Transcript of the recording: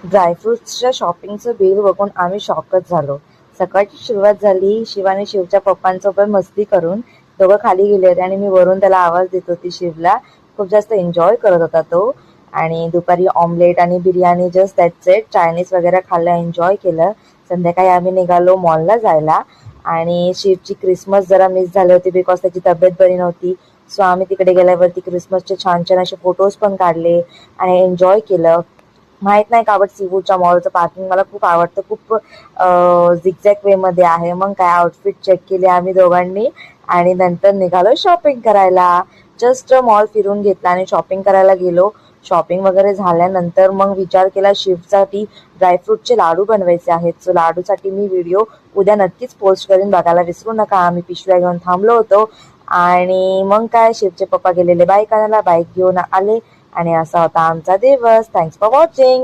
ड्रायफ्रुट्सच्या शॉपिंगचं बिल बघून आम्ही शॉकच झालो. सकाळची सुरुवात झाली शिवाने शिवच्या पप्पांसोबत मस्ती करून. दोघं खाली गेले होते आणि मी वरून त्याला आवाज देत होती शिवला. खूप जास्त एन्जॉय करत होता तो. आणि दुपारी ऑमलेट आणि biryani just that's it. Chinese वगैरे खाल्लं, एन्जॉय केलं. संध्याकाळी आम्ही निघालो मॉलला जायला. आणि शिवची क्रिसमस जरा मिस झाली होती बिकॉज त्याची तब्येत बरी नव्हती. सो आम्ही तिकडे गेल्यावरती क्रिसमसचे छान छान असे फोटोज पण काढले आणि एन्जॉय केलं. माहित नाही का बट सीवूडच्या मॉलचं पार्किंग मला खूप आवडतं. खूप झिगझॅग वे मध्ये आहे. मग काय आउटफिट चेक केले आम्ही दोघांनी आणि नंतर निघालो शॉपिंग करायला. जस्ट मॉल फिरून घेतला आणि शॉपिंग करायला गेलो. शॉपिंग वगैरे झाल्यानंतर मग विचार केला शिफ्टसाठी ड्रायफ्रूटचे लाडू बनवायचे आहेत. सो लाडूसाठी मी व्हिडिओ उद्या नक्कीच पोस्ट करीन, बघायला विसरू नका. आम्ही पिशव्या घेऊन थांबलो होतो आणि मग काय शिवचे पप्पा गेलेले बाईक आणायला, बाईक घेऊन आले आणि असा होता आमचा दिवस. Thanks for watching.